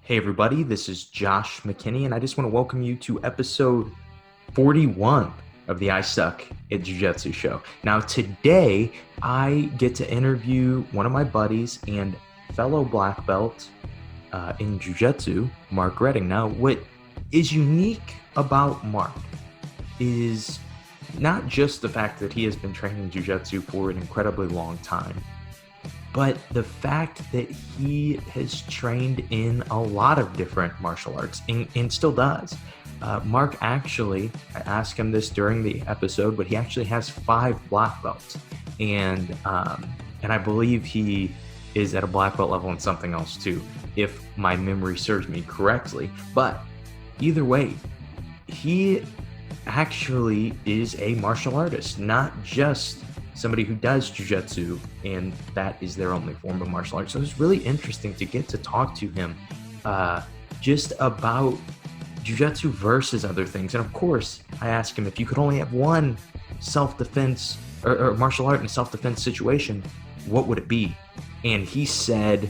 Hey everybody, this is Josh McKinney, and I just want to welcome you to episode 41 of the I Suck at Jiu-Jitsu show. Now today, I get to interview one of my buddies and fellow black belt in Jiu-Jitsu, Mark Redding. Now, what is unique about Mark is not just the fact that he has been training Jiu-Jitsu for an incredibly long time, but the fact that he has trained in a lot of different martial arts and still does. Mark actually, I asked him this during the episode, but he actually has 5 black belts. And I believe he is at a black belt level in something else too, if my memory serves me correctly. But either way, he actually is a martial artist, not just somebody who does jiu-jitsu and that is their only form of martial arts. So it's really interesting to get to talk to him just about jiu-jitsu versus other things. And of course, I asked him if you could only have one self-defense or martial art in a self-defense situation, what would it be? And he said,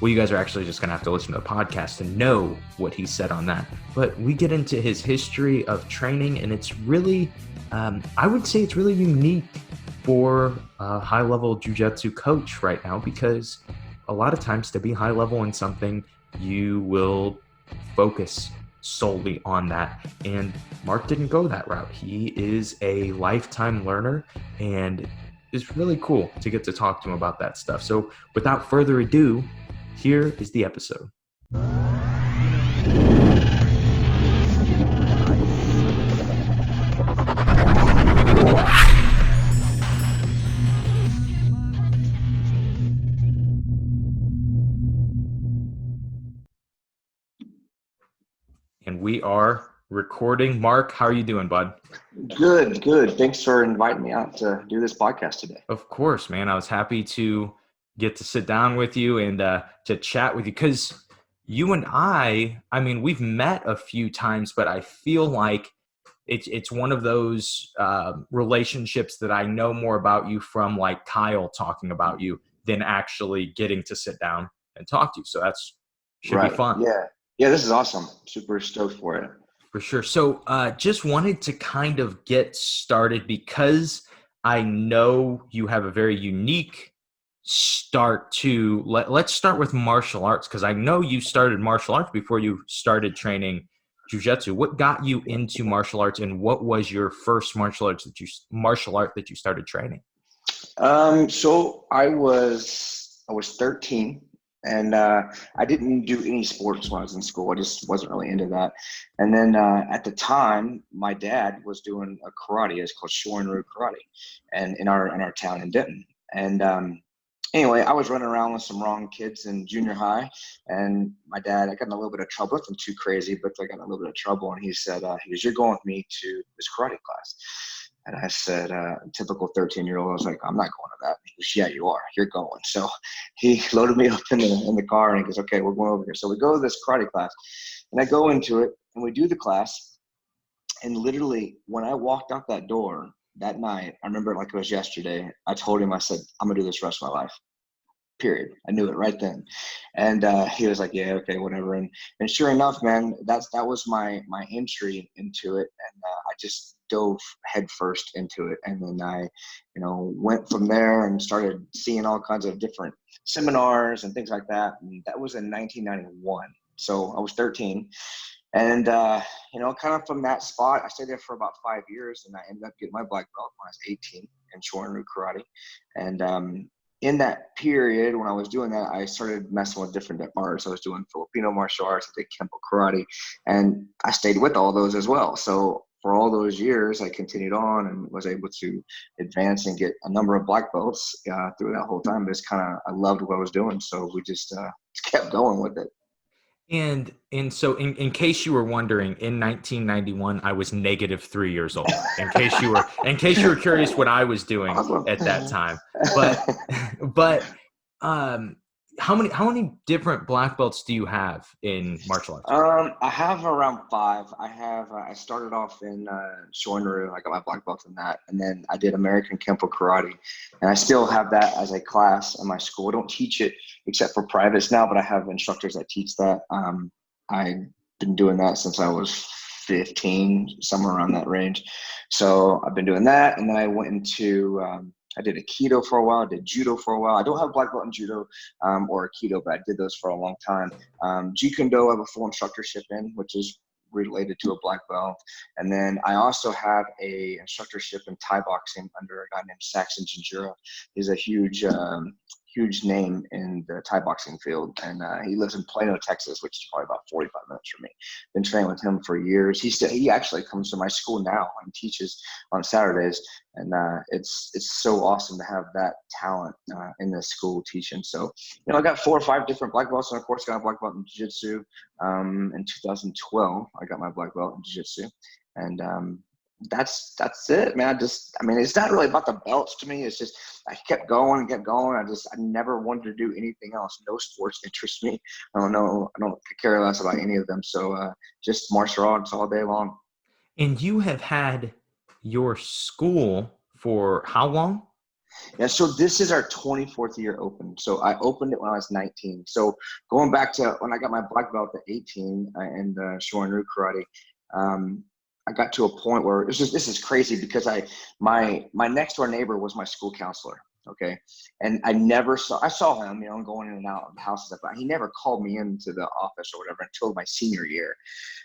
well, you guys are actually just going to have to listen to the podcast to know what he said on that. But we get into his history of training, and it's really, I would say it's really unique for a high-level jiu-jitsu coach right now, because a lot of times to be high-level in something, you will focus solely on that. And Mark didn't go that route. He is a lifetime learner, and it's really cool to get to talk to him about that stuff. So without further ado, here is the episode. And we are recording. Mark, how are you doing, bud? Good. Thanks for inviting me out to do this podcast today. Of course, man. I was happy to get to sit down with you and to chat with you, because you and I mean, we've met a few times, but I feel like it's one of those relationships that I know more about you from, like, Kyle talking about you than actually getting to sit down and talk to you. So should be fun. Yeah, this is awesome. Super stoked for it. For sure. So just wanted to kind of get started, because I know you have a very unique start to, let's start with martial arts, because I know you started martial arts before you started training jiu-jitsu. What got you into martial arts, and what was your first martial art that you started training? So I was 13. And I didn't do any sports when I was in school. I just wasn't really into that. And then at the time, my dad was doing a karate. It's called Shorin-ryu Karate, and in our town in Denton. And anyway, I was running around with some wrong kids in junior high, and my dad, I got in a little bit of trouble. Nothing too crazy, but I got in a little bit of trouble. And he said, "You're going with me to this karate class." And I said, typical 13-year-old, I was like, "I'm not going to that." He goes, "Yeah, you are. You're going." So he loaded me up in the car, and he goes, "Okay, we're going over here." So we go to this karate class, and I go into it, and we do the class. And literally, when I walked out that door that night, I remember it like it was yesterday. I told him, I said, "I'm going to do this the rest of my life. Period." I knew it right then. And he was like, "Yeah, okay, whatever." And sure enough, man, that was my entry into it. And I just dove headfirst into it. And then I, went from there and started seeing all kinds of different seminars and things like that. And that was in 1991. So I was 13. And, kind of from that spot, I stayed there for about 5 years, and I ended up getting my black belt when I was 18 in Shorin-ryu Karate. And in that period, when I was doing that, I started messing with different arts. I was doing Filipino martial arts, I did Kempo Karate, and I stayed with all those as well. So for all those years, I continued on and was able to advance and get a number of black belts through that whole time. But it's I loved what I was doing, so we just kept going with it. And so in case you were wondering, in 1991, I was -3 years old. In case you were curious what I was doing at that time. But how many different black belts do you have in martial arts? I have around five. I started off in Shorin-ryu. I got my black belt in that, and then I did American Kempo Karate, and I still have that as a class in my school. I don't teach it except for privates now, but I have instructors that teach that. I've been doing that since I was 15, somewhere around that range. So I've been doing that, and then I went into I did Aikido for a while. I did Judo for a while. I don't have black belt in Judo or Aikido, but I did those for a long time. Jeet Kune Do I have a full instructorship in, which is related to a black belt. And then I also have a instructorship in Thai boxing under a guy named Saxon Jinjura. He's a huge name in the Thai boxing field, and he lives in Plano, Texas, which is probably about 45 minutes from me. Been training with him for years. He actually comes to my school now and teaches on Saturdays, and it's so awesome to have that talent in the school teaching. So I got 4 or 5 different black belts, and of course got a black belt in jiu-jitsu. In 2012, I got my black belt in jiu-jitsu, and that's it, man. I mean, it's not really about the belts to me. It's just I kept going and kept going. I never wanted to do anything else. No sports interest me. I don't care less about any of them. So just martial arts all day long. And you have had your school for how long? Yeah, so this is our 24th year open. So I opened it when I was 19. So going back to when I got my black belt at 18 in the Shorin-ryu karate, I got to a point where this is crazy because my next door neighbor was my school counselor. Okay. And I saw him, going in and out of the houses, but he never called me into the office or whatever until my senior year.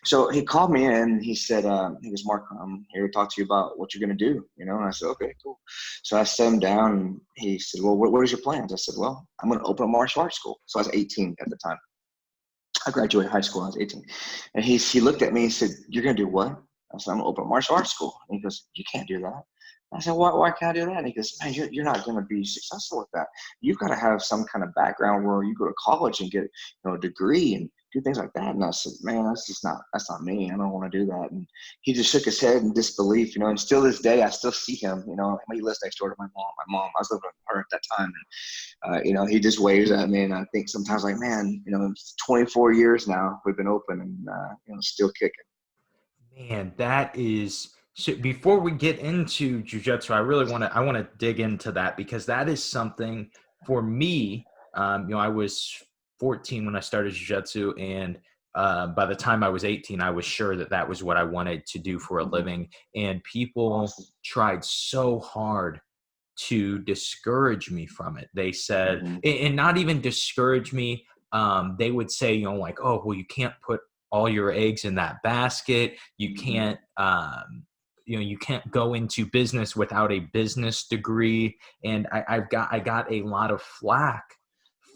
So he called me in, he said, he goes, Mark, I'm here to talk to you about what you're going to do, and I said, okay, cool. So I sat him down and he said, well, what is your plans? I said, well, I'm going to open a martial arts school. So I was 18 at the time. I graduated high school when I was 18. And he looked at me and said, you're going to do what? I said, I'm going to open a martial arts school. And he goes, you can't do that. I said, why can't I do that? And he goes, man, you're not going to be successful with that. You've got to have some kind of background where you go to college and get a degree and do things like that. And I said, man, that's not me. I don't want to do that. And he just shook his head in disbelief, and still this day, I still see him, he lives next door to my mom. I was living with her at that time. And, he just waves at me. And I think sometimes like, man, it's 24 years now we've been open and, still kicking. Man, that is so. Before we get into jiu-jitsu, I want to dig into that, because that is something for me. I was 14 when I started jiu-jitsu, and by the time I was 18, I was sure that was what I wanted to do for a living. And people tried so hard to discourage me from it. They said, and not even discourage me. They would say, like, oh, well, you can't put all your eggs in that basket. You can't, you can't go into business without a business degree. And I got a lot of flack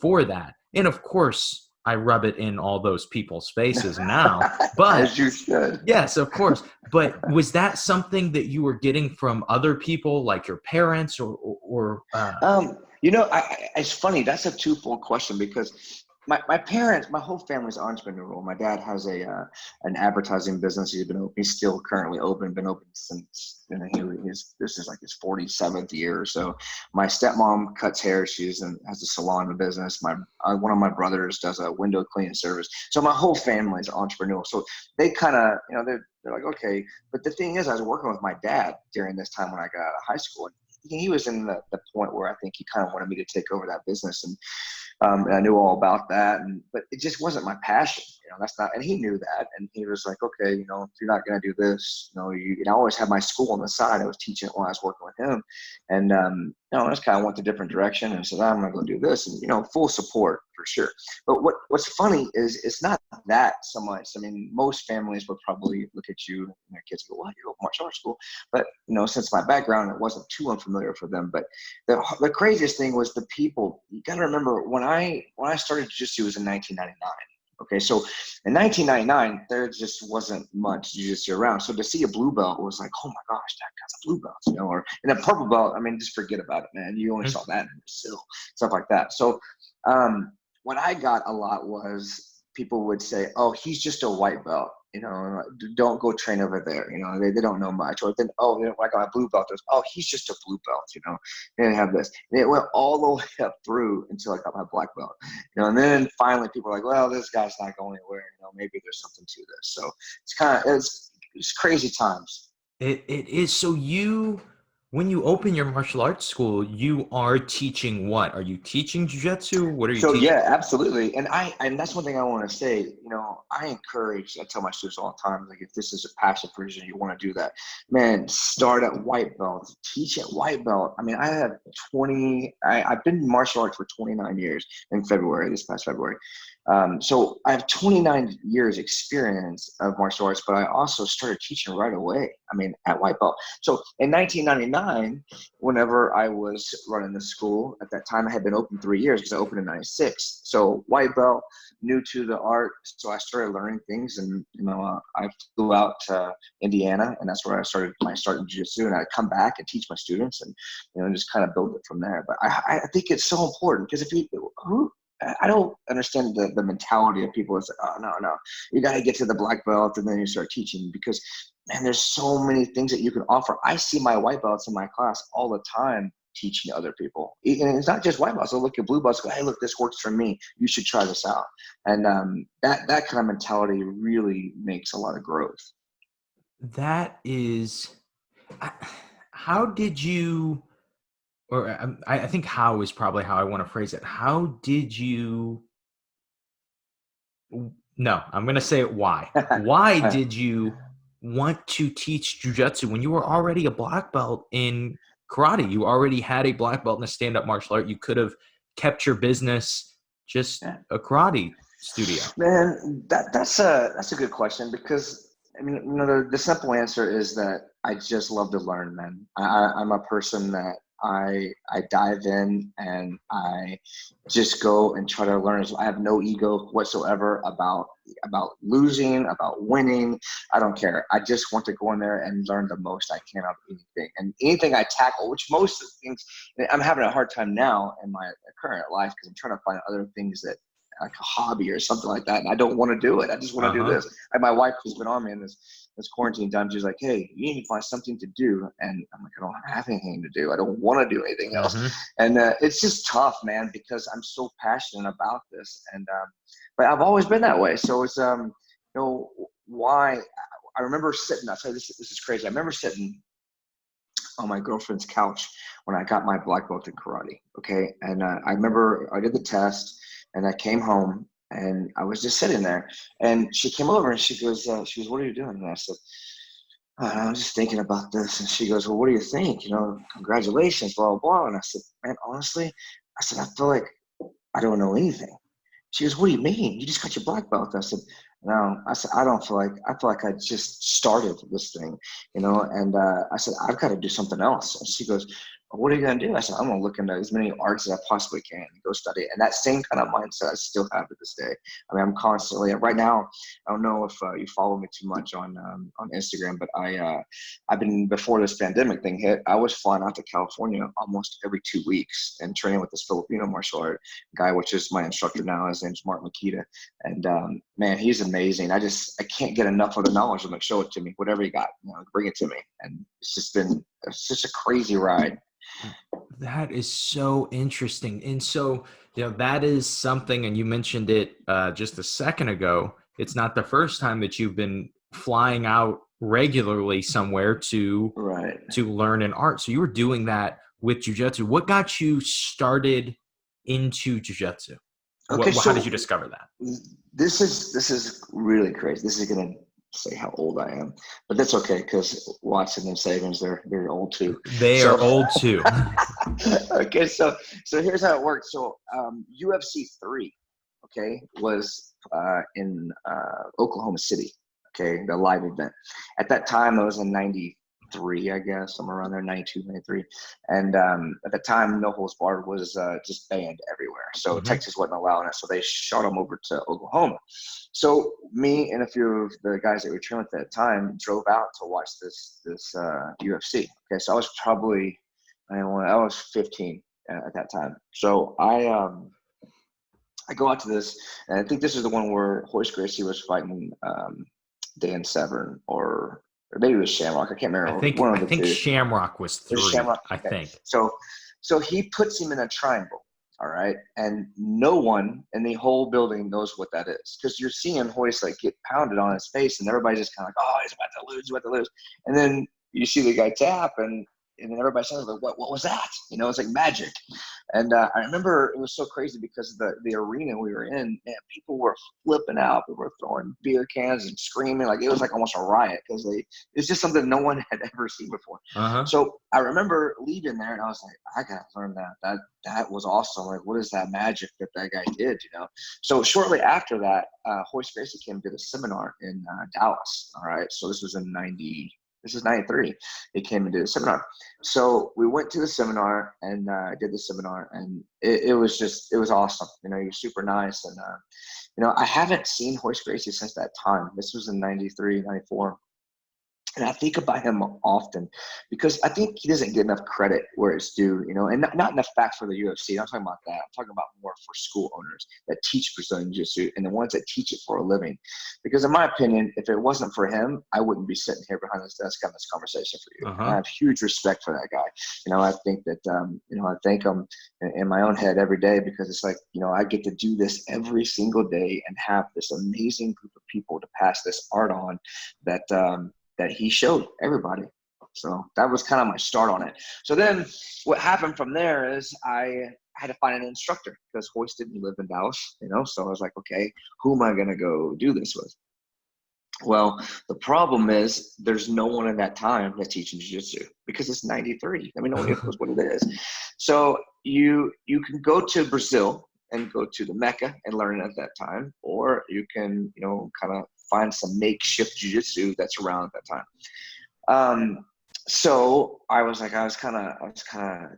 for that. And of course, I rub it in all those people's faces now. But as you should. Yes, of course. But was that something that you were getting from other people, like your parents, or it's funny. That's a twofold question, because my parents, my whole family's entrepreneurial. My dad has an advertising business. He's still currently open. Been open since this is like his 47th year. So my stepmom cuts hair. Has a salon in the business. One of my brothers does a window cleaning service. So my whole family is entrepreneurial. So they kind of they're like, okay. But the thing is, I was working with my dad during this time when I got out of high school. And he was in the point where I think he kind of wanted me to take over that business, and I knew all about that, but it just wasn't my passion. That's not, and he knew that, and he was like, okay, if you're not going to do this, I always had my school on the side. I was teaching it while I was working with him, and I just kind of went a different direction and said, I'm going to go do this, and full support for sure. But what's funny is it's not that so much. I mean, most families would probably look at you and their kids go, "What? You go to martial arts school?" But since my background, it wasn't too unfamiliar for them. But the craziest thing was the people. You got to remember when I started jiu-jitsu was in 1999. Okay, so in 1999, there just wasn't much jiu-jitsu around. So to see a blue belt was like, oh my gosh, that guy's a blue belt, and a purple belt. I mean, just forget about it, man. You only saw that in Brazil, stuff like that. So what I got a lot was people would say, oh, he's just a white belt. don't go train over there. They don't know much. Or then, oh, I got my blue belt. Oh, he's just a blue belt. They didn't have this. And it went all the way up through until I got my black belt. And then finally people are like, well, this guy's not going anywhere. Maybe there's something to this. So it's crazy times. It is. So when you open your martial arts school, you are teaching what? Are you teaching jiu-jitsu? What are you teaching? Yeah, absolutely. And that's one thing I want to say, I tell my students all the time, like, if this is a passion for you, you want to do that, man, start at white belt, teach at white belt. I mean, I've been in martial arts for 29 years in this past February. So I have 29 years experience of martial arts, but I also started teaching right away. I mean, at white belt. So in 1999, whenever I was running the school, at that time I had been open 3 years because I opened in 96. So white belt, new to the art. So I started learning things, and I flew out to Indiana, and that's where I started jiu-jitsu, and I'd come back and teach my students, and just kind of build it from there. But I think it's so important, because I don't understand the mentality of people. It's like, oh, no, you got to get to the black belt and then you start teaching, because, man, there's so many things that you can offer. I see my white belts in my class all the time teaching other people. And it's not just white belts. I look at blue belts and go, hey, look, this works for me. You should try this out. And that kind of mentality really makes a lot of growth. That is, how did you, or I think how is probably how I want to phrase it. How did you, no, I'm going to say it why. Why did you want to teach jiu-jitsu when you were already a black belt in karate? You already had a black belt in a stand-up martial art. You could have kept your business just a karate studio. Man, that's a good question, because I mean, the simple answer is that I just love to learn, man. I'm a person that I dive in and I just go and try to learn. I have no ego whatsoever about losing, about winning. I don't care. I just want to go in there and learn the most I can of anything. And anything I tackle, which most of the things, I'm having a hard time now in my current life, because I'm trying to find other things that, like a hobby or something like that, and I don't want to do it. I just want to do this. My wife, who's been on me in this quarantine time, she's like, hey, you need to find something to do. And I'm like, I don't have anything to do. I don't want to do anything else. And it's just tough, man, because I'm so passionate about this. And but I've always been that way. So it's why I remember sitting. I'll tell you, this is crazy. I remember sitting on my girlfriend's couch when I got my black belt in karate. Okay, and I remember I did the test. And I came home and I was just sitting there, and she came over and she goes, what are you doing? And I said, I'm just thinking about this. And she goes, well, what do you think? Congratulations, blah, blah, blah. And I said, man, honestly, I feel like I don't know anything. She goes, what do you mean? You just got your black belt. I said, no. I said, I feel like I just started this thing, and I said, I've got to do something else. And she goes, what are you going to do? I said, I'm going to look into as many arts as I possibly can and go study it. And that same kind of mindset I still have to this day. I mean, I'm constantly, right now, I don't know if you follow me too much on Instagram, but I've been, before this pandemic thing hit, I was flying out to California almost every 2 weeks and training with this Filipino martial art guy, which is my instructor now. His name's Mark Makita. And man, he's amazing. I can't get enough of the knowledge. I'm like, show it to me, whatever you got, bring it to me. And it's just a crazy ride. That is so interesting. And so, that is something, and you mentioned it just a second ago. It's not the first time that you've been flying out regularly somewhere to learn an art. So you were doing that with jiu-jitsu. What got you started into jiu-jitsu? Okay, how did you discover that? This is really crazy. This is going to say how old I am, but that's okay, because Watson and Savings, they're old too. They are old too. Okay, so here's how it works. So UFC 3, okay, was in Oklahoma City. Okay, the live event. At that time, it was in '93, I guess, somewhere around there, 92, 93. And at the time, No Holds Barred was just banned everywhere. So Texas wasn't allowing it. So they shot them over to Oklahoma. So me and a few of the guys that we trained with at that time drove out to watch this UFC. Okay, so I was probably, I was 15 at that time. So I go out to this, and I think this is the one where Royce Gracie was fighting Dan Severn or maybe it was Shamrock. I can't remember. One I of the think two. Shamrock was It was 3. Shamrock. I Okay. think. So he puts him in a triangle. All right. And no one in the whole building knows what that is, because you're seeing Hoist like get pounded on his face, and everybody's just kind of like, oh, he's about to lose, he's about to lose. And then you see the guy tap, and then everybody says, like, what was that? It's like magic. And I remember it was so crazy because the arena we were in, man, people were flipping out. People were throwing beer cans and screaming. Like, it was like almost a riot, because it's just something no one had ever seen before. Uh-huh. So I remember leaving there, and I was like, I got to learn that. That was awesome. Like, what is that magic that guy did, So shortly after that, Hoist Gracie came to the seminar in Dallas. All right. So this was in 93. He came and did a seminar. So we went to the seminar and did the seminar, and it was awesome. You're super nice. And, I haven't seen Hoist Gracie since that time. This was in 93, 94. And I think about him often because I think he doesn't get enough credit where it's due, and not enough facts for the UFC. I'm talking about that. I'm talking about more for school owners that teach Brazilian Jiu-Jitsu and the ones that teach it for a living. Because in my opinion, if it wasn't for him, I wouldn't be sitting here behind this desk having this conversation for you. Uh-huh. And I have huge respect for that guy. I think that, I thank him in my own head every day, because it's like, I get to do this every single day and have this amazing group of people to pass this art on that he showed everybody. So that was kind of my start on it. So then what happened from there is I had to find an instructor, because Hoist didn't live in Dallas, so I was like, okay, who am I going to go do this with? Well, the problem is there's no one in that time that's teaching jiu-jitsu, because it's 93. I mean, nobody knows what it is. So you can go to Brazil and go to the Mecca and learn it at that time, or you can, kind of find some makeshift jiu-jitsu that's around at that time. So I was kind of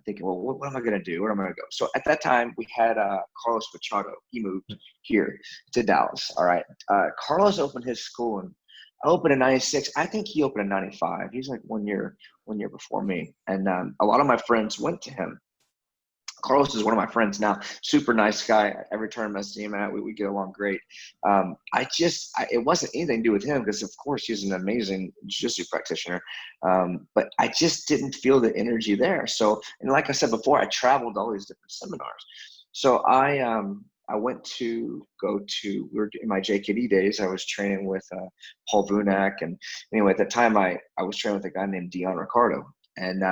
thinking, well, what am I going to do? Where am I going to go? So at that time we had Carlos Machado. He moved here to Dallas. All right. Carlos opened his school, and I opened in 96. I think he opened in 95. He's like one year before me. And a lot of my friends went to him. Carlos is one of my friends now. Super nice guy. Every tournament I see him at, we get along great. It wasn't anything to do with him, because of course he's an amazing jiu-jitsu practitioner. But I just didn't feel the energy there. So, and like I said before, I traveled to all these different seminars. So I went to we were in my JKD days. I was training with Paul Vunak. And anyway, at the time I was training with a guy named Dion Ricardo, and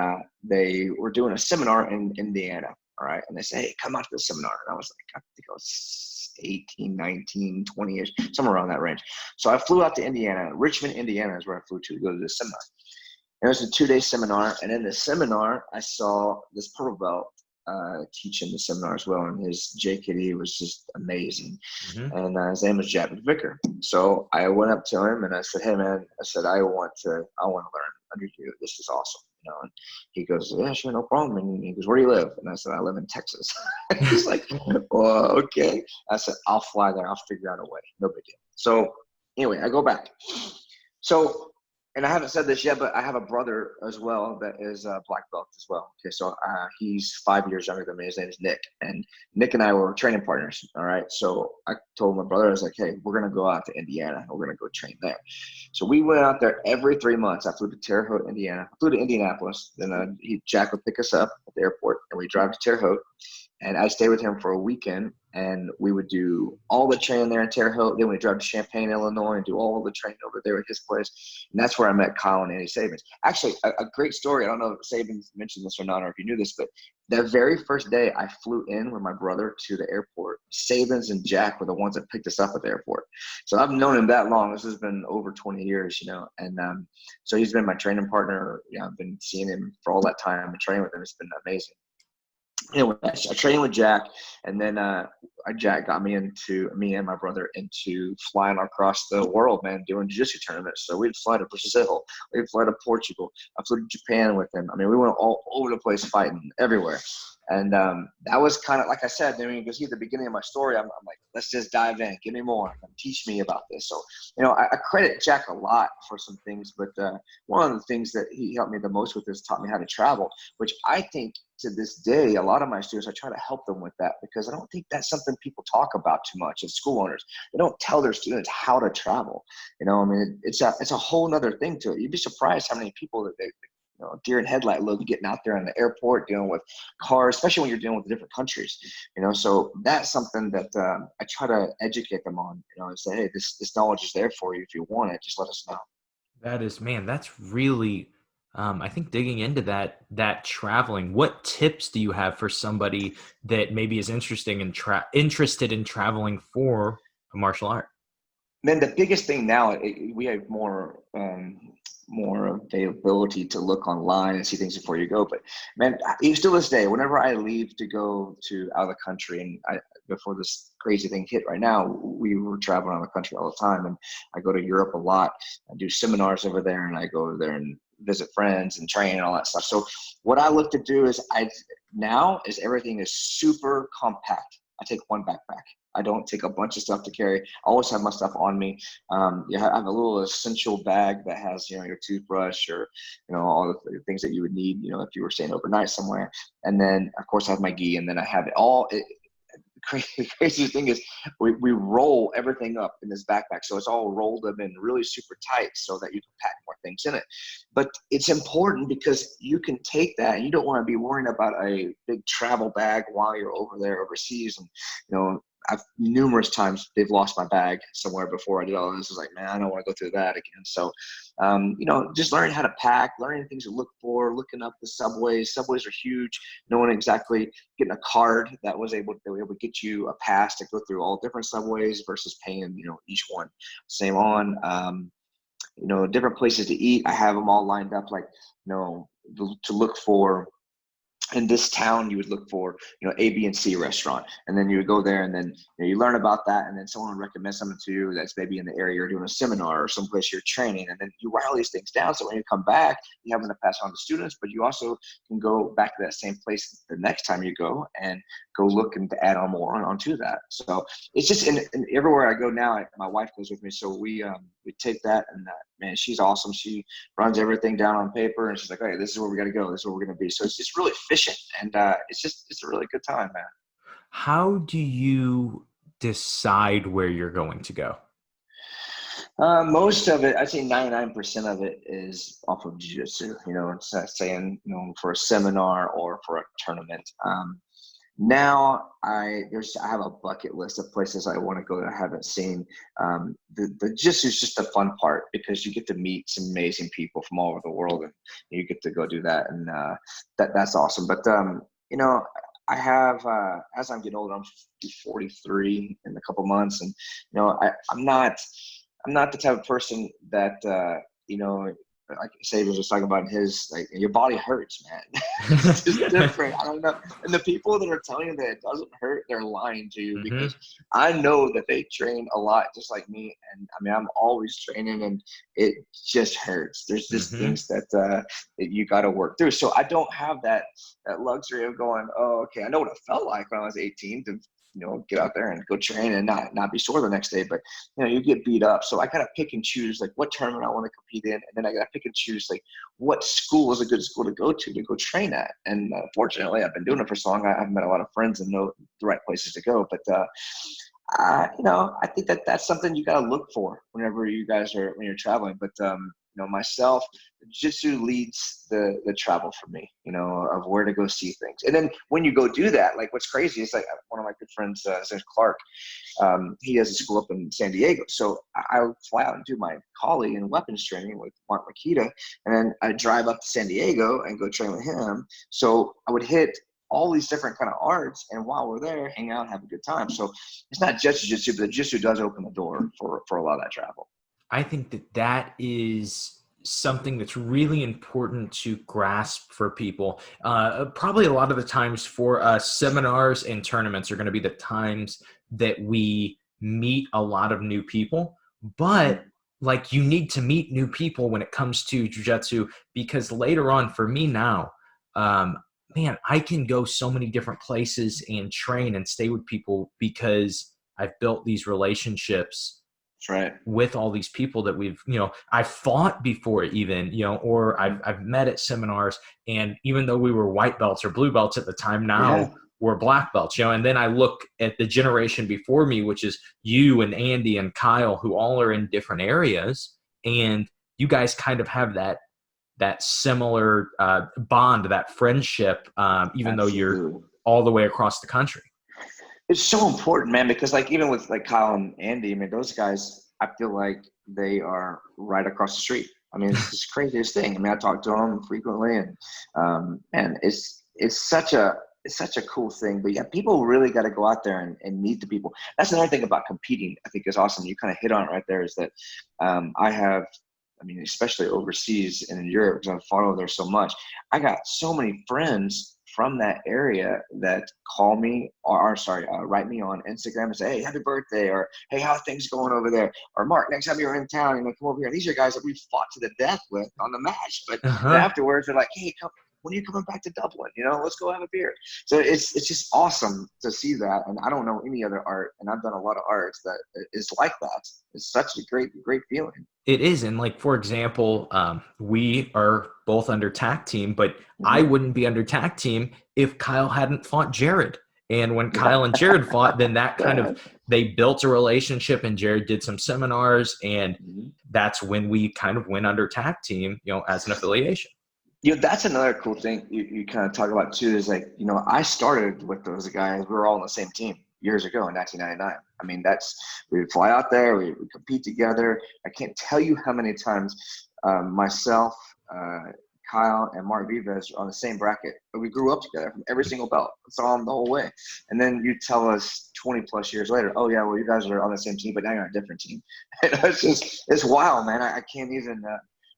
they were doing a seminar in Indiana. All right. And they say, hey, come out to the seminar. And I was like, I think I was 18, 19, 20-ish, somewhere around that range. So I flew out to Indiana. Richmond, Indiana is where I flew to go to this seminar. And it was a 2-day seminar. And in the seminar, I saw this purple belt teaching the seminar as well. And his JKD was just amazing. Mm-hmm. And his name was Jack McVicker. So I went up to him and I said, hey, man, I want to learn under you. This is awesome. And he goes, yeah, sure, no problem. And he goes, where do you live? And I said, I live in Texas. He's like, well, okay. I said, I'll fly there. I'll figure out a way. No big deal. So anyway, I go back. So, and I haven't said this yet, but I have a brother as well that is a black belt as well. Okay, so he's 5 years younger than me. His name is Nick. And Nick and I were training partners, all right? So I told my brother, I was like, hey, we're going to go out to Indiana. We're going to go train there. So we went out there every 3 months. I flew to Terre Haute, Indiana. I flew to Indianapolis. Then Jack would pick us up at the airport, and we drive to Terre Haute. And I stayed with him for a weekend, and we would do all the training there in Terre Haute. Then we'd drive to Champaign, Illinois, and do all the training over there at his place. And that's where I met Kyle and Andy Sabins. Actually, a great story. I don't know if Sabins mentioned this or not, or if you knew this, but the very first day I flew in with my brother to the airport, Sabins and Jack were the ones that picked us up at the airport. So I've known him that long. This has been over 20 years, And so he's been my training partner. I've been seeing him for all that time and training with him. It's been amazing. Anyway, I trained with Jack, and then Jack got me and my brother into flying across the world, man, doing jiu-jitsu tournaments. So we'd fly to Brazil, we'd fly to Portugal. I flew to Japan with him. I mean, we went all over the place fighting everywhere. And that was kind of, like I said, when you can see at the beginning of my story, I'm like, let's just dive in, give me more, teach me about this. So, I credit Jack a lot for some things, but one of the things that he helped me the most with is taught me how to travel, which I think to this day, a lot of my students, I try to help them with that, because I don't think that's something people talk about too much as school owners. They don't tell their students how to travel. It's a whole nother thing to it. You'd be surprised how many people that they, deer in headlight look getting out there in the airport, dealing with cars, especially when you're dealing with different countries. So that's something that I try to educate them on, and say, hey, this knowledge is there for you. If you want it, just let us know. That is, man, that's really, I think digging into that traveling, what tips do you have for somebody that maybe is interested in traveling for a martial art? Man, the biggest thing now, we have more availability to look online and see things before you go. But man, even still this day, whenever I leave to go to out of the country, and before this crazy thing hit right now, we were traveling around the country all the time, and I go to Europe a lot. I do seminars over there, and I go over there and visit friends and train and all that stuff. So what I look to do is everything is super compact. I take one backpack. I don't take a bunch of stuff to carry. I always have my stuff on me. I have a little essential bag that has, your toothbrush or, all the things that you would need, if you were staying overnight somewhere. And then, of course, I have my gi, and then I have it all. The craziest thing is we roll everything up in this backpack. So it's all rolled up in really super tight so that you can pack more things in it. But it's important because you can take that, and you don't want to be worrying about a big travel bag while you're over there overseas. And, I've numerous times they've lost my bag somewhere before I did all this. I was like, man, I don't want to go through that again. So, just learning how to pack, learning things to look for, looking up the subways. Subways are huge. Knowing exactly, getting a card that was able to get you a pass to go through all different subways versus paying, each one. Same on, different places to eat. I have them all lined up, like, to look for. In this town, you would look for, A, B, and C restaurant. And then you would go there, and then you learn about that. And then someone would recommend something to you that's maybe in the area you're doing a seminar or someplace you're training. And then you write all these things down. So when you come back, you have them to pass on to students, but you also can go back to that same place the next time you go and go look and add on more onto that. So it's just in everywhere I go now, my wife goes with me. So we take that, and man, she's awesome. She runs everything down on paper, and she's like, hey, this is where we got to go. This is where we're going to be. So it's just really efficient, and it's a really good time, man. How do you decide where you're going to go? Most of it, I'd say 99% of it is off of jiu-jitsu. It's saying, for a seminar or for a tournament. Now I have a bucket list of places I want to go that I haven't seen. The jiu-jitsu is just the fun part, because you get to meet some amazing people from all over the world, and you get to go do that, and that's awesome. But I have, as I'm getting older, I'm 43 in a couple months, and I'm not the type of person that like Saban was talking about his, like, your body hurts, man. It's just different. I don't know. And the people that are telling you that it doesn't hurt, they're lying to you, Mm-hmm. because I know that they train a lot just like me. And I mean, I'm always training, and it just hurts. There's just Mm-hmm. things that you got to work through. So I don't have that luxury of going, oh, okay, I know what it felt like when I was 18 to get out there and go train and not be sore the next day. But you get beat up. So I gotta pick and choose, like, what tournament I want to compete in, and then I gotta pick and choose, like, what school is a good school to go train at. And fortunately, I've been doing it for so long. I've met a lot of friends and know the right places to go. But I think that's something you gotta look for when you're traveling. But myself, jiu-jitsu leads the travel for me, of where to go see things. And then when you go do that, like, what's crazy is, like, one of my good friends, his name's Clark. He has a school up in San Diego. So I would fly out and do my Kali and weapons training with Mark Makita, and then I drive up to San Diego and go train with him. So I would hit all these different kind of arts, and while we're there, hang out, have a good time. So it's not just jiu-jitsu, but the jiu-jitsu does open the door for a lot of that travel. I think that is something that's really important to grasp for people. Probably a lot of the times for seminars and tournaments are going to be the times that we meet a lot of new people, but like, you need to meet new people when it comes to jiu-jitsu, because later on, for me now, man, I can go so many different places and train and stay with people because I've built these relationships That's right. with all these people that we've, I fought before even, or I've met at seminars. And even though we were white belts or blue belts at the time, Yeah. now we're black belts, and then I look at the generation before me, which is you and Andy and Kyle, who all are in different areas. And you guys kind of have that similar bond, that friendship, even though you're Absolutely. all the way across the country. It's so important, man, because like even with like Kyle and Andy, I mean, those guys, I feel like they are right across the street. I mean, it's the craziest thing. I mean, I talk to them frequently, and it's such a cool thing. But yeah, people really got to go out there and meet the people. That's another thing about competing. I think is awesome. You kind of hit on it right there. Is that I mean, especially overseas and in Europe, because I follow there so much. I got so many friends from that area that call me or sorry, write me on Instagram and say, hey, happy birthday, or hey, how are things going over there? Or Mark, next time you're in town, come over here. These are guys that we fought to the death with on the match. But then Uh-huh. afterwards, they're like, hey, when are you coming back to Dublin? Let's go have a beer. So it's just awesome to see that. And I don't know any other art, and I've done a lot of arts that is like that. It's such a great feeling. It is. And like, for example, we are both under TAC team, but I Mm-hmm. wouldn't be under TAC team if Kyle hadn't fought Jared. And when Yeah. Kyle and Jared fought, then that kind of, Yeah. they built a relationship, and Jared did some seminars. And Mhm. that's when we kind of went under TAC team, as an affiliation. That's another cool thing you kind of talk about too, is like, I started with those guys. We were all on the same team years ago in 1999. I mean, we would fly out there, we compete together. I can't tell you how many times myself, uh, Kyle, and Mark Vivas are on the same bracket, but we grew up together from every single belt. Saw them the whole way. And then you tell us 20 plus years later, oh yeah, well, you guys are on the same team, but now you're on a different team. It's wild, man. I can't even.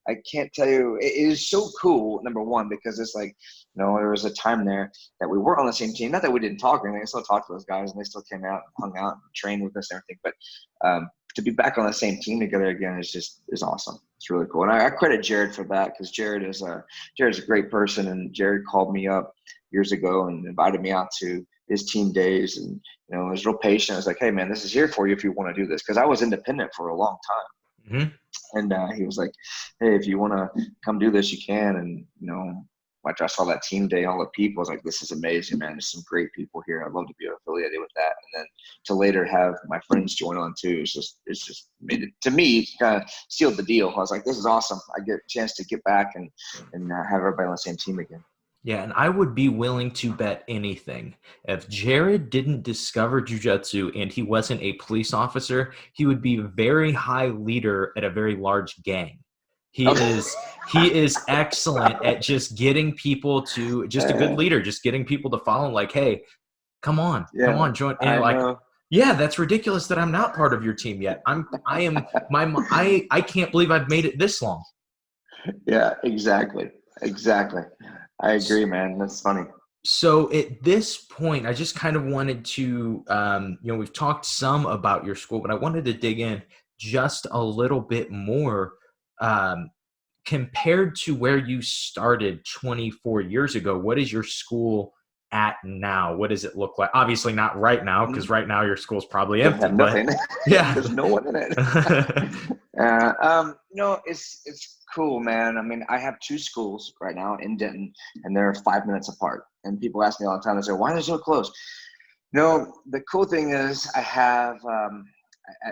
I can't tell you. It is so cool, number one, because it's like, there was a time there that we were on the same team. Not that we didn't talk or anything. I still talked to those guys, and they still came out and hung out and trained with us and everything. But to be back on the same team together again is awesome. It's really cool. And I credit Jared for that, because Jared's a great person. And Jared called me up years ago and invited me out to his team days. And, was real patient. I was like, hey, man, this is here for you if you want to do this. Because I was independent for a long time. Mm-hmm. And he was like, hey, if you want to come do this, you can. And, after I saw that team day, all the people, I was like, this is amazing, man. There's some great people here. I'd love to be affiliated with that. And then to later have my friends join on too, it's just made it, to me, kind of sealed the deal. I was like, this is awesome. I get a chance to get back and have everybody on the same team again. Yeah, and I would be willing to bet anything. If Jared didn't discover jujitsu and he wasn't a police officer, he would be a very high leader at a very large gang. He Okay. is he is excellent at just getting people to, just a good leader, just getting people to follow, like, hey, come Yeah, on, join. And I like, know. yeah, that's ridiculous that I'm not part of your team yet. I am I can't believe I've made it this long. Yeah, exactly. Exactly. I agree, man. That's funny. So at this point, I just kind of wanted to, we've talked some about your school, but I wanted to dig in just a little bit more, um, compared to where you started 24 years ago. What is your school at now? What does it look like? Obviously not right now, because right now your school's probably They empty, have but nothing. yeah. There's no one in it. It's cool, man. I mean, I have two schools right now in Denton, and they're 5 minutes apart. And people ask me all the time, they say, why are they so close? The cool thing is I have,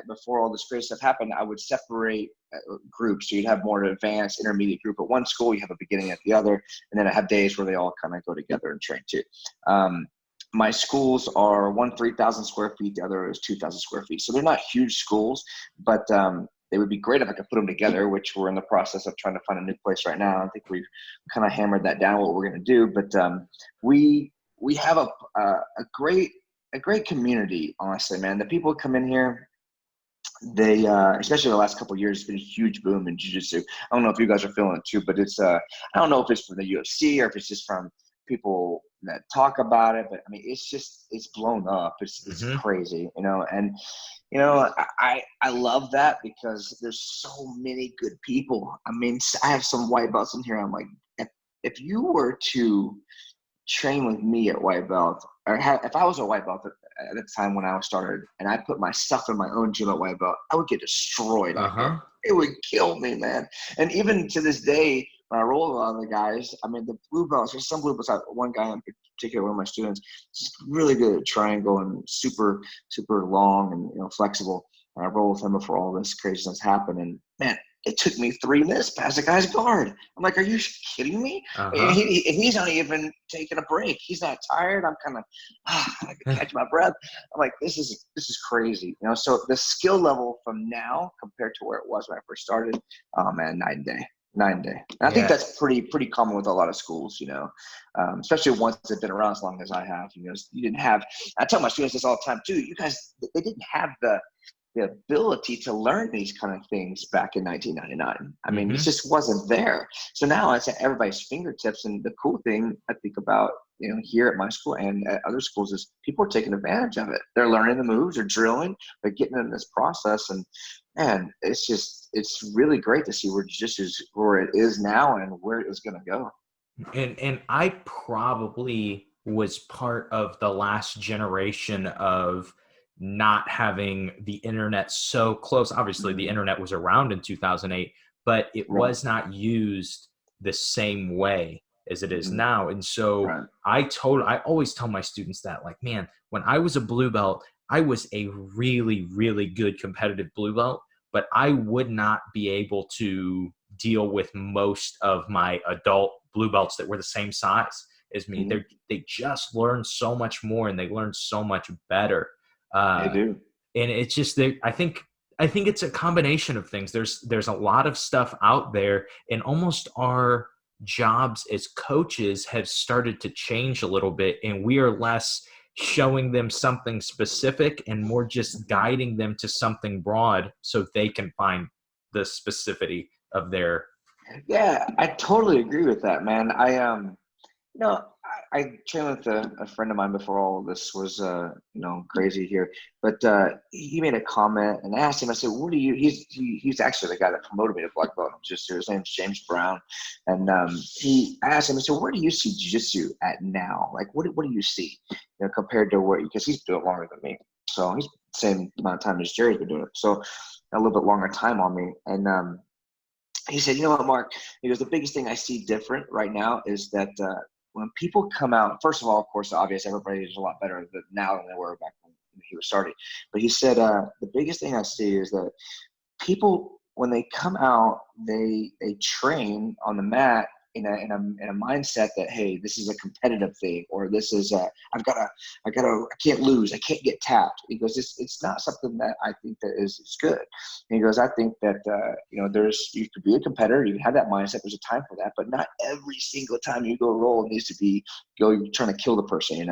before all this crazy stuff happened, I would separate groups. So you'd have more advanced, intermediate group at one school, you have a beginning at the other, and then I have days where they all kind of go together and train too. My schools are one 3,000 square feet, the other is 2,000 square feet. So they're not huge schools, but they would be great if I could put them together, which we're in the process of trying to find a new place right now. I think we've kind of hammered that down, what we're going to do. But we have a great community, honestly, man. The people come in here, they especially the last couple of years, it's been a huge boom in jiu-jitsu. I don't know if you guys are feeling it too, but it's I don't know if it's from the UFC or if it's just from people that talk about it, but I mean, it's blown up. It's Hmm. crazy, and I love that because there's so many good people. I mean, I have some white belts in here. I'm like, if you were to train with me at white belt, if I was a white belt at the time when I started, and I put myself in my own gym at white belt, I would get destroyed out there. Uh-huh. It would kill me, man. And even to this day, when I roll on the guys, I mean, the blue belts, there's some blue belts, one guy in particular, one of my students, just really good at triangle and super, super long and, flexible. And I roll with him before all this craziness happened. And man, it took me 3 minutes past the guy's guard. I'm like, are you kidding me? And, Uh-huh. he's not even taking a break. He's not tired. I'm kind of, I can catch my breath. I'm like, this is crazy. So the skill level from now compared to where it was when I first started, oh man, night and day. And I think Yeah. that's pretty common with a lot of schools, especially ones that have been around as long as I have. You didn't have. I tell my students this all the time too. You guys, they didn't have the ability to learn these kind of things back in 1999. I mean, it Mm-hmm. just wasn't there. So now it's at everybody's fingertips. And the cool thing I think about, here at my school and at other schools is people are taking advantage of it. They're learning the moves, they're drilling, they're getting in this process. And man, it's really great to see where it is now and where it is going to go. And I probably was part of the last generation of not having the internet so close. Obviously, the internet was around in 2008, but it Right. was not used the same way as it is Mm-hmm. now. And so Right. I always tell my students that, like, man, when I was a blue belt, I was a really, really good competitive blue belt, but I would not be able to deal with most of my adult blue belts that were the same size as me. Mm-hmm. They just learn so much more and they learn so much better. They Uh, do. and it's just that I think it's a combination of things. There's a lot of stuff out there, and almost our jobs as coaches have started to change a little bit, and we are less showing them something specific and more just guiding them to something broad so they can find the specificity of their. Yeah, I totally agree with that, man. You know, I trained with a friend of mine before all of this was, crazy here. But he made a comment, and I asked him. I said, "What do you?" He's actually the guy that promoted me to black belt. Just his name's James Brown, and I asked him. I said, "Where do you see jiu-jitsu at now? Like, what do you see, compared to where? Because he's doing it longer than me, so he's the same amount of time as Jerry's been doing it. So a little bit longer time on me, and he said, "You know what, Mark?" He goes, "The biggest thing I see different right now is that when people come out, first of all, of course, obvious, everybody is a lot better now than they were back when he was starting. But he said, the biggest thing I see is that people, when they come out, they train on the mat in a mindset that, hey, this is a competitive thing, or this is I can't lose, I can't get tapped. He goes, it's not something that I think that is good. And he goes, I think that you could be a competitor, you can have that mindset, there's a time for that, but not every single time you go roll it needs to be you're trying to kill the person,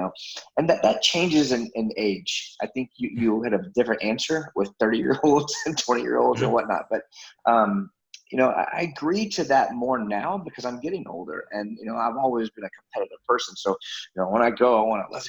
and that changes in age. I think you had a different answer with 30-year-olds and 20-year-olds and whatnot, but I agree to that more now because I'm getting older, and I've always been a competitive person. So when I go, I want to let's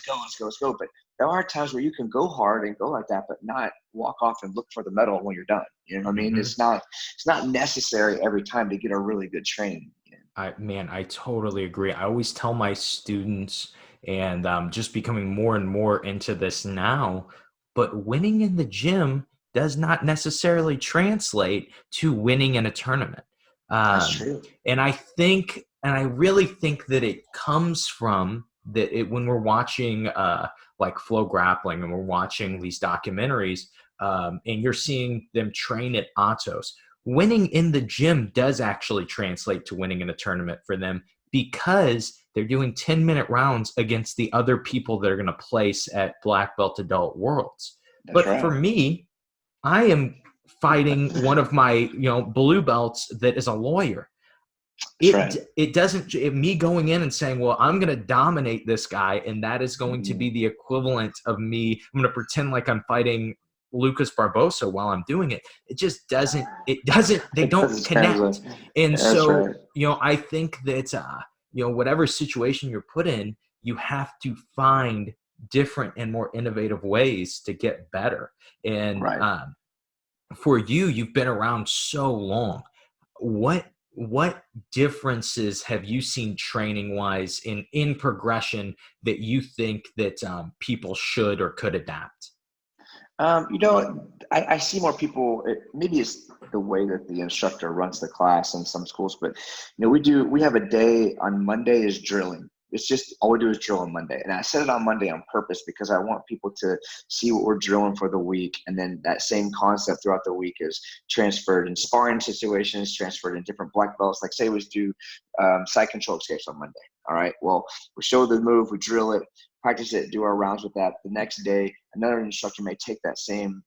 go. But there are times where you can go hard and go like that, but not walk off and look for the medal when you're done. You know what I mean? Mhm. It's not necessary every time to get a really good training. I totally agree. I always tell my students, and just becoming more and more into this now, but winning in the gym does not necessarily translate to winning in a tournament. That's Um, true. and I really think that it comes from when we're watching like Flow Grappling and we're watching these documentaries, and you're seeing them train at Atos, winning in the gym does actually translate to winning in a tournament for them because they're doing 10-minute rounds against the other people that are going to place at Black Belt Adult Worlds. That's But for right. me, I am fighting one of my, blue belts that is a lawyer. That's right. It doesn't me going in and saying, well, I'm going to dominate this guy, and that is going to be Mhm. the equivalent of me. I'm going to pretend like I'm fighting Lucas Barbosa while I'm doing it. They It don't doesn't translate. connect. And That's so, right. I think that whatever situation you're put in, you have to find different and more innovative ways to get better. And Right. for you, you've been around so long. What what differences have you seen training wise in progression that you think that people should or could adapt? I see more people. Maybe it's the way that the instructor runs the class in some schools, but we have a day on Monday is drilling. It's just all we do is drill on Monday, and I set it on Monday on purpose because I want people to see what we're drilling for the week, and then that same concept throughout the week is transferred in sparring situations, transferred in different black belts. Like say we do side control escapes on Monday. All right. Well, we show the move, we drill it, practice it, do our rounds with that. The next day, another instructor may take that same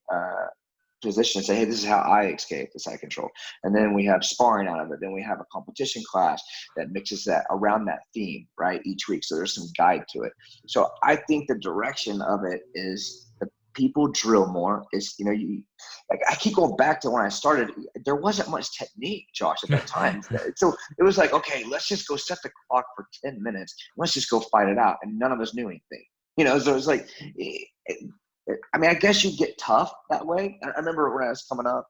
position and say, hey, this is how I escape the side control. And then we have sparring out of it. Then we have a competition class that mixes that around that theme, right, each week. So there's some guide to it. So I think the direction of it is the people drill more. Is like I keep going back to when I started, there wasn't much technique, Josh, at that time. So it was like, okay, let's just go set the clock for 10 minutes. Let's just go fight it out. And none of us knew anything. So it was like, I guess you get tough that way. I remember when I was coming up,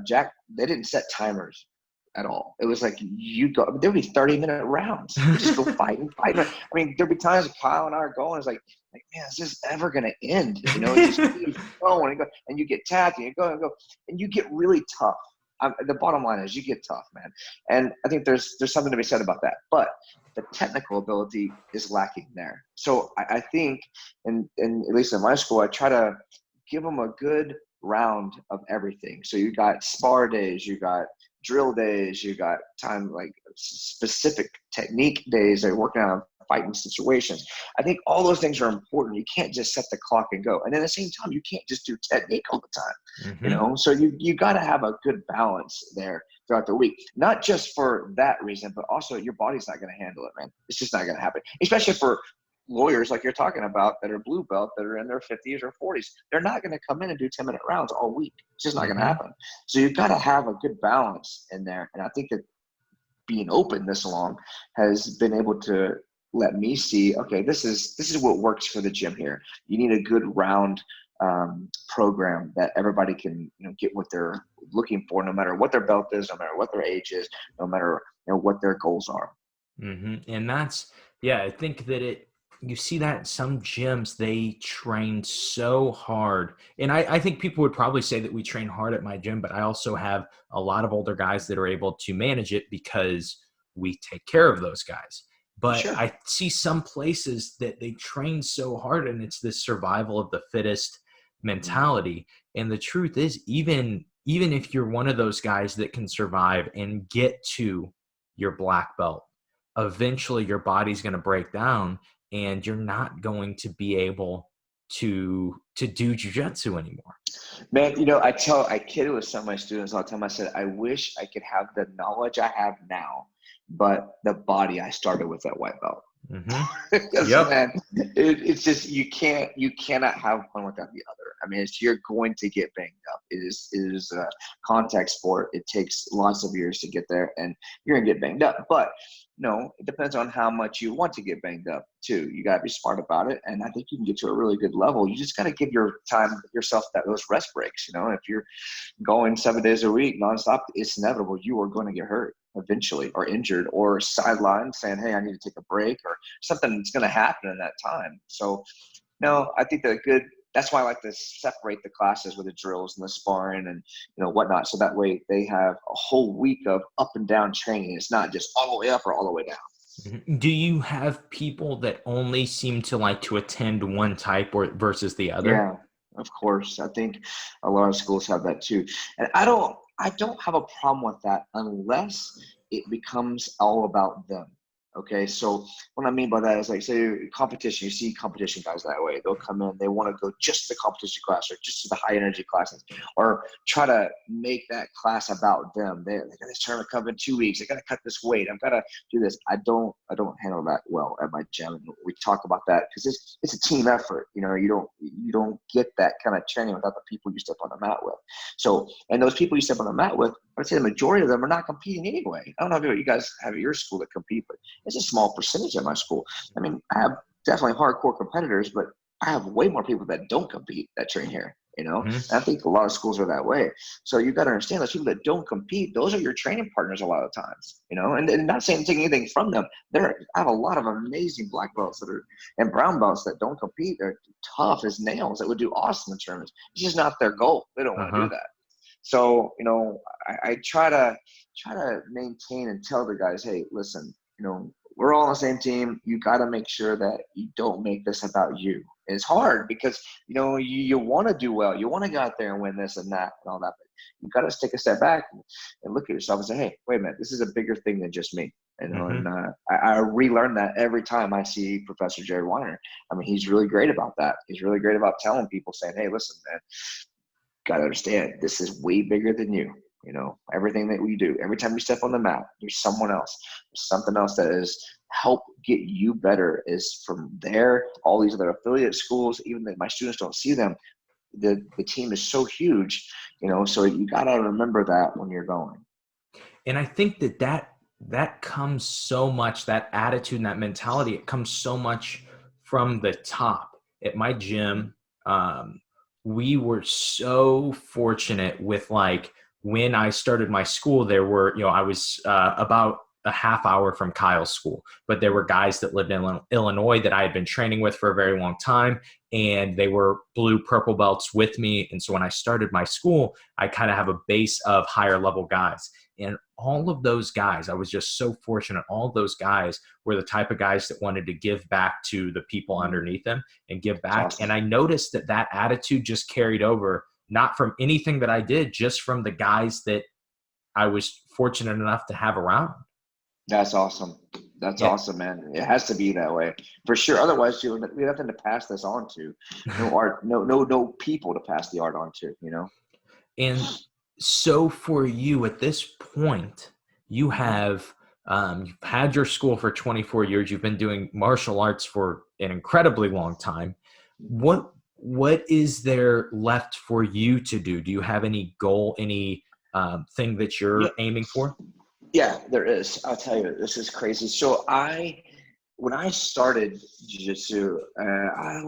Jack, they didn't set timers at all. It was like there would be 30-minute rounds. You just go fight and fight. There'd be times Kyle and I are going, it's like, man, is this ever going to end? It just keeps going and you get tapped and you go, and you get really tough. The bottom line is you get tough, man. And I think there's something to be said about that. But the technical ability is lacking there. So I think, and at least in my school, I try to give them a good round of everything. So you got spar days, you got drill days, you got time like specific technique days that are working on fighting situations. I think all those things are important. You can't just set the clock and go. And at the same time, you can't just do technique all the time, So you got to have a good balance there throughout the week, not just for that reason, but also your body's not going to handle it, man. It's just not going to happen, especially for lawyers like you're talking about that are blue belt, that are in their 50s or 40s. They're not going to come in and do 10-minute rounds all week. It's just not going to happen. So you've got to have a good balance in there. And I think that being open this long has been able to let me see, okay, this is what works for the gym here. You need a good round program that everybody can get what they're looking for, no matter what their belt is, no matter what their age is, no matter what their goals are. And that's, I think that you see that in some gyms, they train so hard. And I think people would probably say that we train hard at my gym, but I also have a lot of older guys that are able to manage it because we take care of those guys. But Sure. I see some places that they train so hard and it's this survival of the fittest mentality. And the truth is, even if you're one of those guys that can survive and get to your black belt, eventually your body's going to break down and you're not going to be able to do jiu-jitsu anymore. Man, I kid with some of my students all the time. I said, I wish I could have the knowledge I have now, but the body I started with at white belt. Yep. Man, it's just you cannot have one without the other. You're going to get banged up. It is a contact sport. It takes lots of years to get there, and you're gonna get banged up. But it depends on how much you want to get banged up too. You gotta be smart about it, and I think you can get to a really good level. You just gotta give yourself those rest breaks. If you're going 7 days a week nonstop, it's inevitable you are going to get hurt eventually, or injured, or sidelined, saying, hey, I need to take a break, or something that's going to happen in that time. So I think that's why I like to separate the classes with the drills and the sparring and whatnot, so that way they have a whole week of up and down training. It's not just all the way up or all the way down. Do you have people that only seem to like to attend one type versus the other? Yeah, of course. I think a lot of schools have that too. And I don't have a problem with that unless it becomes all about them. Okay, so what I mean by that is, like, say competition, you see competition guys that way. They'll come in, they want to go just to the competition class or just to the high energy classes, or try to make that class about them. They got this tournament coming in 2 weeks. I got to cut this weight. I've got to do this. I don't handle that well at my gym. We talk about that because it's a team effort. You don't get that kind of training without the people you step on the mat with. So, and those people you step on the mat with, I would say the majority of them are not competing anyway. I don't know if you guys have at your school that compete, but it's a small percentage at my school. I have definitely hardcore competitors, but I have way more people that don't compete that train here. Mhm. And I think a lot of schools are that way. So you got to understand those people that don't compete, those are your training partners a lot of times, and not saying taking anything from them. I have a lot of amazing black belts and brown belts that don't compete. They're tough as nails that would do awesome in tournaments. It's just not their goal. They don't want to do Uh-huh. that. So, I try to maintain and tell the guys, hey, listen, we're all on the same team. You got to make sure that you don't make this about you. And it's hard because, you want to do well. You want to go out there and win this and that and all that. But you got to take a step back and look at yourself and say, hey, wait a minute, this is a bigger thing than just me. And Mhm. I relearn that every time I see Professor Jared Weiner. I mean, he's really great about that. He's really great about telling people, saying, hey, listen, man, got to understand this is way bigger than you. Everything that we do, every time you step on the mat, there's someone else, there's something else that is help get you better. Is from there, all these other affiliate schools, even that my students don't see them, the team is so huge, so you got to remember that when you're going. And I think that comes so much, that attitude and that mentality, it comes so much from the top. At my gym, we were so fortunate with, like, when I started my school, there were, I was about a half hour from Kyle's school, but there were guys that lived in Illinois that I had been training with for a very long time, and they were blue purple belts with me. And so when I started my school, I kind of have a base of higher level guys. And all of those guys, I was just so fortunate. All of those guys were the type of guys that wanted to give back to the people underneath them and give It's back. awesome. And I noticed that attitude just carried over, not from anything that I did, just from the guys that I was fortunate enough to have around. That's awesome. That's Yeah. awesome, man. It has to be that way for sure. Otherwise, we have nothing to pass this on to. No art, no people to pass the art on to. And so for you at this point, Mhm. you've had your school for 24 years. You've been doing martial arts for an incredibly long time. What is there left for you to do? Do you have any goal, any thing that Yeah, you're aiming for? yeah, there is. I'll tell you, this is crazy. So when I started jiu-jitsu, I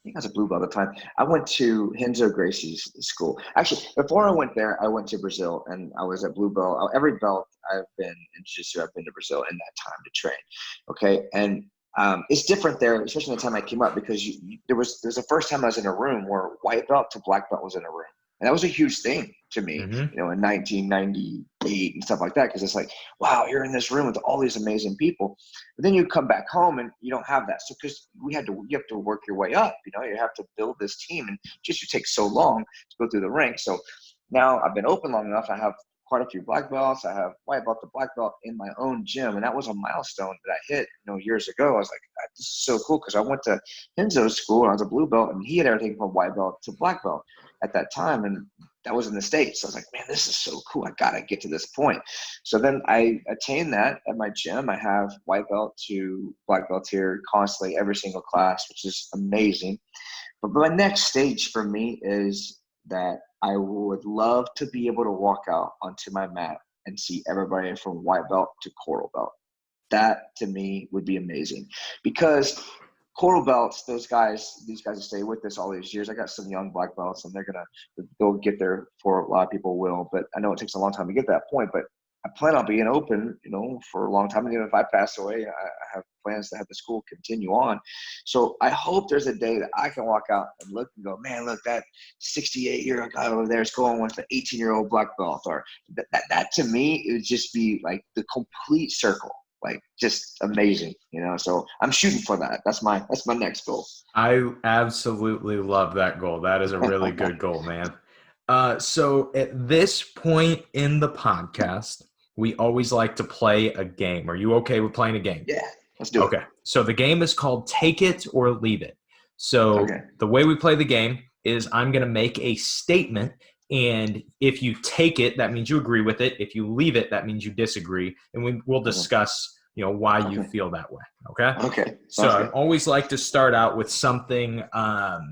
think I was a blue belt at the time. I went to Renzo Gracie's school. Actually, before I went there, I went to Brazil and I was at blue belt. Every belt I've been in jiu-jitsu, I've been to Brazil in that time to train. Okay. And it's different there, especially the time I came up, because there's the first time I was in a room where white belt to black belt was in a room. And that was a huge thing to me, Mm-hmm. in 1998 and stuff like that. Cause it's like, wow, you're in this room with all these amazing people. But then you come back home and you don't have that. So because you have to work your way up, you have to build this team, and just you take so long to go through the ranks. So now I've been open long enough. I have quite a few black belts. I have white belt to black belt in my own gym. And that was a milestone that I hit, years ago. I was like, this is so cool. Cause I went to Henzo's school and I was a blue belt, and he had everything from white belt to black belt at that time. And that was in the States. So I was like, man, this is so cool. I got to get to this point. So then I attained that at my gym. I have white belt to black belt here constantly, every single class, which is amazing. But my next stage for me is that I would love to be able to walk out onto my mat and see everybody from white belt to coral belt. That to me would be amazing, because coral belts, these guys that stay with us all these years. I got some young black belts, and they'll get there for a lot of people will, but I know it takes a long time to get to that point. But I plan on being open, for a long time. And even if I pass away, I have plans to have the school continue on. So I hope there's a day that I can walk out and look and go, man, look, that 68-year-old guy over there is going with the 18-year-old black belt. Or that to me, it would just be like the complete circle. Like, just amazing. So I'm shooting for that. That's my next goal. I absolutely love that goal. That is a really good goal, man. So at this point in the podcast, we always like to play a game. Are you okay with playing a game? Yeah, let's do it. Okay. So the game is called Take It or Leave It. So Okay. the way we play the game is I'm going to make a statement, and if you take it, that means you agree with it. If you leave it, that means you disagree, and we'll Okay. discuss, why you Okay. feel that way. Okay. Okay. So Sounds I good. always like to start out with something that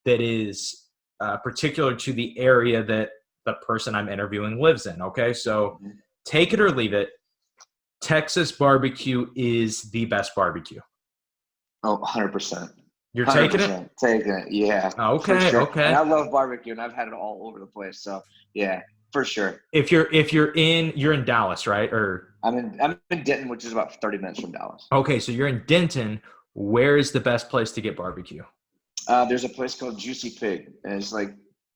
is particular to the area that the person I'm interviewing lives in. Okay. So Mhm. take it or leave it. Texas barbecue is the best barbecue. Oh, 100%. You're taking it? 100% taking it. Yeah, for Okay, sure. And okay. I love barbecue, and I've had it all over the place. So yeah, for sure. You're in Dallas, right? Or I'm in Denton, which is about 30 minutes from Dallas. okay, so you're in Denton. Where is the best place to get barbecue? There's a place called Juicy Pig, and it's like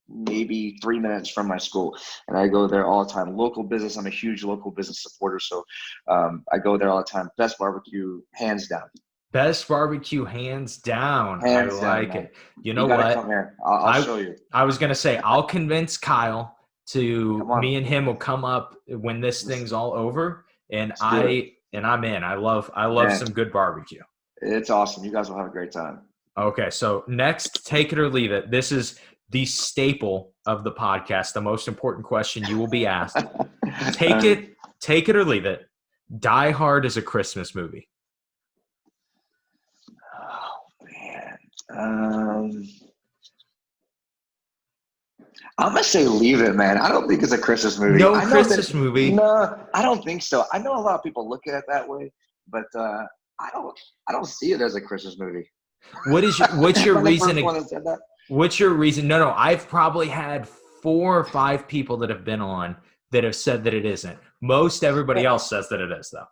maybe 3 minutes from my school, and I go there all the time. Local business. I'm a huge local business supporter, so I go there all the time. Best barbecue, hands down. Best barbecue, hands down. I Hands down, like man. it. You You know got to what? come here. I'll I show you. I was gonna say I'll convince Kyle to Come on. me and him will come up when this thing's all over, and Let's do it. I'm in. I love Man, some good barbecue. it's awesome. You guys will have a great time. Okay, so next, take it or leave it. This is the staple of the podcast, the most important question you will be asked. Take it or leave it. Die Hard is a Christmas movie. Oh man. I'm gonna say leave it, man. I don't think it's a Christmas movie. No I know Christmas that. movie. No, I don't think so. I know a lot of people look at it that way, but I don't. I don't see it as a Christmas movie. What's your Am I the first reason? one that said that? What's your reason? No, I've probably had 4 or 5 people that have been on that have said that it isn't. Most everybody else says that it is, though.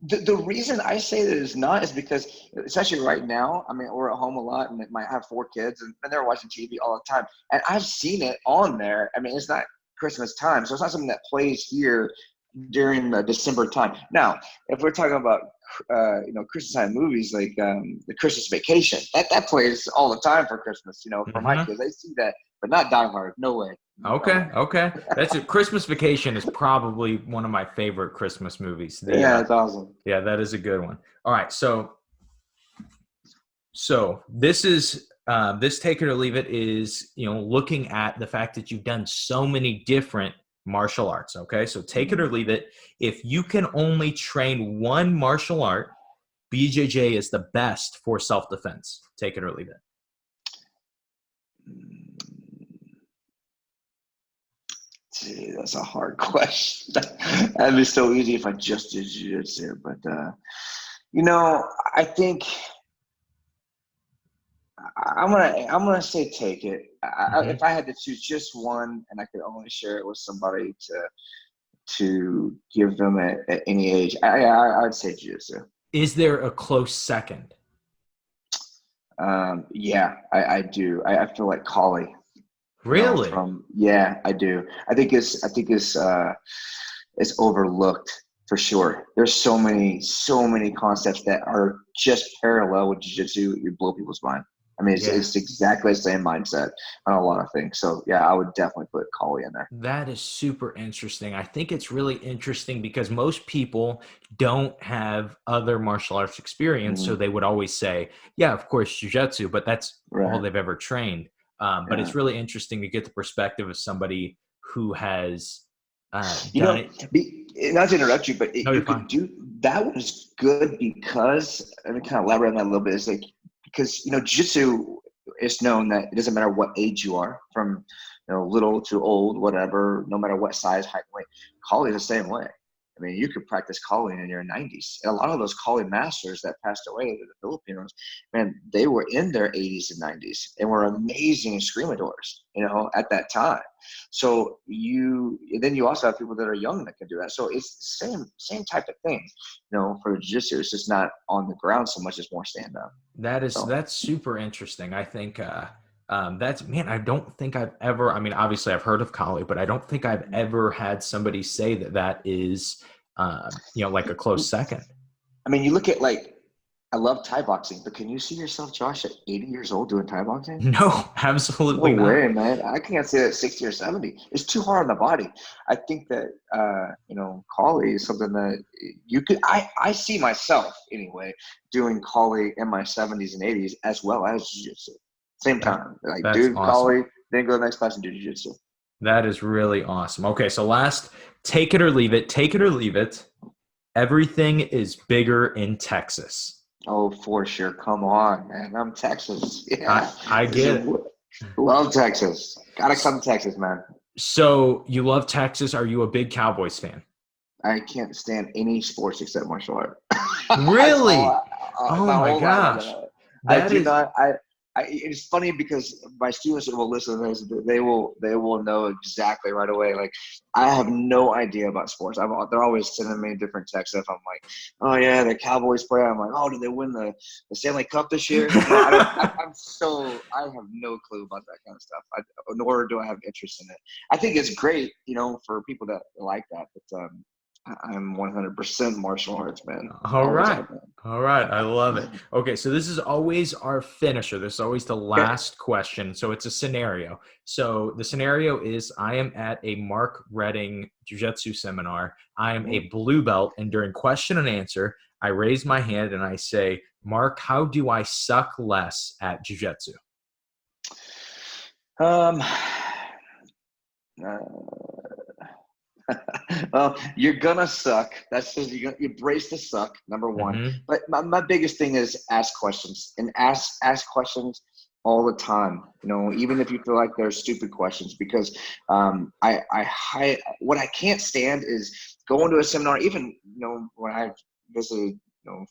The reason I say that it's not is because, especially right now, I mean, we're at home a lot and might have 4 kids and they're watching TV all the time. And I've seen it on there. I mean, it's not Christmas time, so it's not something that plays here during the December time. Now, if we're talking about, Christmas time movies like the Christmas Vacation, that plays all the time for Christmas, for my kids. They see that, but not Die Hard. No way. Okay. That's it. Christmas Vacation is probably one of my favorite Christmas movies. Yeah, it's awesome. Yeah, that is a good one. All right, so this is this take it or leave it is looking at the fact that you've done so many different martial arts. Okay, so take it or leave it. If you can only train one martial art, BJJ is the best for self-defense. Take it or leave it. Gee, that's a hard question. That'd be so easy if I just did jiu-jitsu, but I think I'm gonna say take it. If I had to choose just one, and I could only share it with somebody to give them at any age, I'd say jiu-jitsu. Is there a close second? Yeah, I do. I feel like Kali. Really? Yeah, I do. I think it's overlooked for sure. There's so many concepts that are just parallel with jiu-jitsu. You blow people's mind. I mean, it's exactly the same mindset on a lot of things. So yeah, I would definitely put Kali in there. That is super interesting. I think it's really interesting because most people don't have other martial arts experience. So they would always say, yeah, of course, jiu-jitsu, but that's all they've ever trained. But it's really interesting to get the perspective of somebody who has done it. Not to interrupt you, but you could do that was good because let me kind of elaborate on that a little bit. It's like because jiu-jitsu is known that it doesn't matter what age you are, from little to old, whatever, no matter what size, height, weight. Kali is the same way. I mean, you could practice Kali in your 90s. And a lot of those Kali masters that passed away, the Filipinos, man, they were in their 80s and 90s and were amazing screamadors, at that time. So then you also have people that are young that can do that. So it's the same type of thing, for jiu-jitsu. It's just not on the ground so much, it's more stand up. That's super interesting. I think I don't think I've ever, I mean, obviously I've heard of Kali, but I don't think I've ever had somebody say that is, like a close second. I mean, you look at I love Thai boxing, but can you see yourself, Josh, at 80 years old doing Thai boxing? No, absolutely no not. way, man. I can't say that at 60 or 70. It's too hard on the body. I think that, Kali is something that you could, I see myself anyway, doing Kali in my 70s and 80s as well as jiu-jitsu. Same time. Awesome. Kali, then go to the next class and do jiu-jitsu. That is really awesome. Okay, so last, take it or leave it. Take it or leave it. Everything is bigger in Texas. Oh, for sure. Come on, man. I'm Texas. Yeah. I get it. Love Texas. Gotta come to Texas, man. So you love Texas. Are you a big Cowboys fan? I can't stand any sports except martial art. Really? Oh my gosh. I That do is not. It's funny because my students that will listen to this, they will know exactly right away. Like, I have no idea about sports. They're always sending me different texts. If I'm like, oh yeah, the Cowboys play. I'm like, oh, did they win the Stanley Cup this year? I don't. I have no clue about that kind of stuff. Nor do I have interest in it. I think it's great, for people that like that. But I'm 100% martial arts, man. all Always right. have been. All right. I love it. Okay. So this is always our finisher. This is always the Okay. last question. So it's a scenario. So the scenario is I am at a Mark Redding Jiu-Jitsu seminar. I am a blue belt. And during question and answer, I raise my hand and I say, Mark, how do I suck less at Jiu-Jitsu? Um. uh, well, you're gonna suck. That's just you brace to suck. Number one. Mm-hmm. But my biggest thing is ask questions and ask questions all the time. Even if you feel like they're stupid questions, because what I can't stand is going to a seminar. Even when I've visited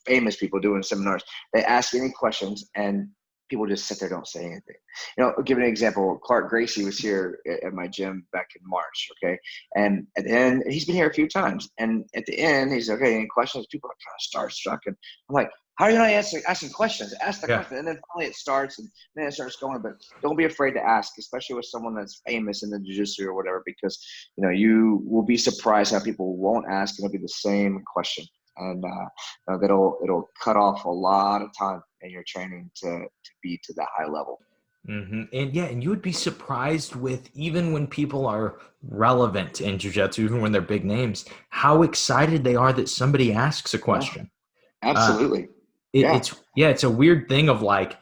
famous people doing seminars, they ask any questions and people just sit there, don't say anything. I'll give an example. Clark Gracie was here at my gym back in March, okay? And at the end, he's been here a few times. And at the end, he's like, okay, any questions? People are kind of starstruck. And I'm like, how are you not asking questions? Ask the Yeah. question. And then finally it starts, and then it starts going. But don't be afraid to ask, especially with someone that's famous in the jiu-jitsu or whatever, because, you will be surprised how people won't ask. It'll be the same question. And it'll cut off a lot of time in your training to be to that high level. Mm-hmm. And yeah, and you would be surprised with even when people are relevant in jiu-jitsu, even when they're big names, how excited they are that somebody asks a Yeah, question. absolutely. Yeah. It's a weird thing of like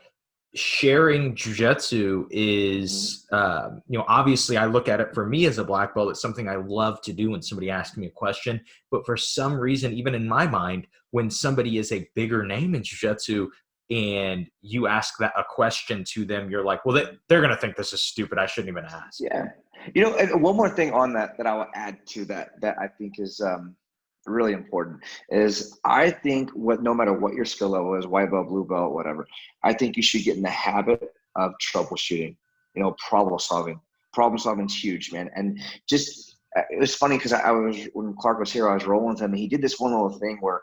sharing jiu-jitsu Mhm. is obviously I look at it for me as a black belt, it's something I love to do when somebody asks me a question, but for some reason even in my mind when somebody is a bigger name in jiu-jitsu and you ask that a question to them, you're like, well, they're going to think this is stupid, I shouldn't even ask. Yeah. And one more thing on that I will add to that I think is really important is I think no matter what your skill level is, white belt, blue belt, whatever, I think you should get in the habit of troubleshooting, problem solving. Problem solving is huge, man. And just, it was funny because when Clark was here, I was rolling with him and he did this one little thing where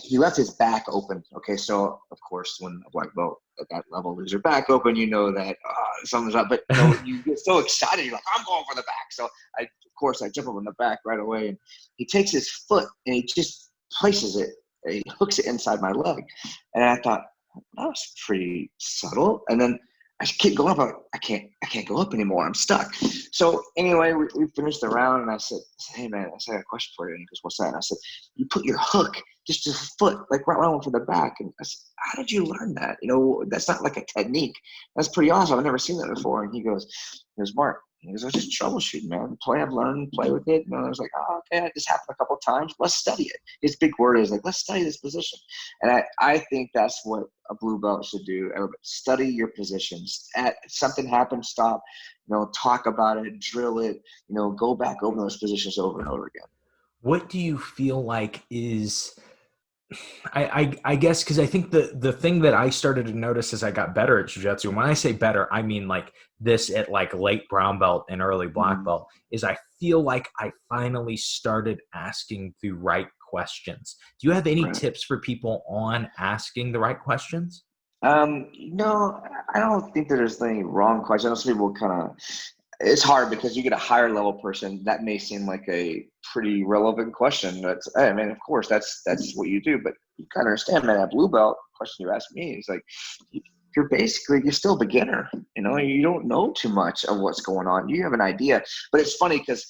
he left his back open. Okay, so of course, when a black belt at that level leaves your back open, you know that something's up. But you get so excited, you're like, I'm going for the back. So I jump up in the back right away, and he takes his foot and he just places it. He hooks it inside my leg, and I thought that was pretty subtle. And then I keep going up. I can't go up anymore. I'm stuck. So anyway, we finished the round, and I said, hey man, I got a question for you. And he goes, what's that? And I said, you put your hook just a foot, like right around for the back. And I said, how did you learn that? That's not like a technique. That's pretty awesome. I've never seen that before. And he goes, Mark, I was just troubleshooting, man. I've learned, play with it. I was like, oh, okay, it just happened a couple of times. Let's study it. His big word is like, let's study this position. And I think that's what a blue belt should do. Everybody, study your positions. Something happens, stop, talk about it, drill it, go back over those positions over and over again. What do you feel like is I guess because I think the thing that I started to notice as I got better at jiu-jitsu, and when I say better, I mean like this at like late brown belt and early black belt, is I feel like I finally started asking the right questions. Do you have any Right. tips for people on asking the right questions? No, I don't think that there's any wrong question. I know some people kind of, it's hard because you get a higher level person that may seem like a pretty relevant question. I mean, of course, that's what you do, but you kind of understand, man. That blue belt question you asked me is like, you're still a beginner. You don't know too much of what's going on. You have an idea, but it's funny because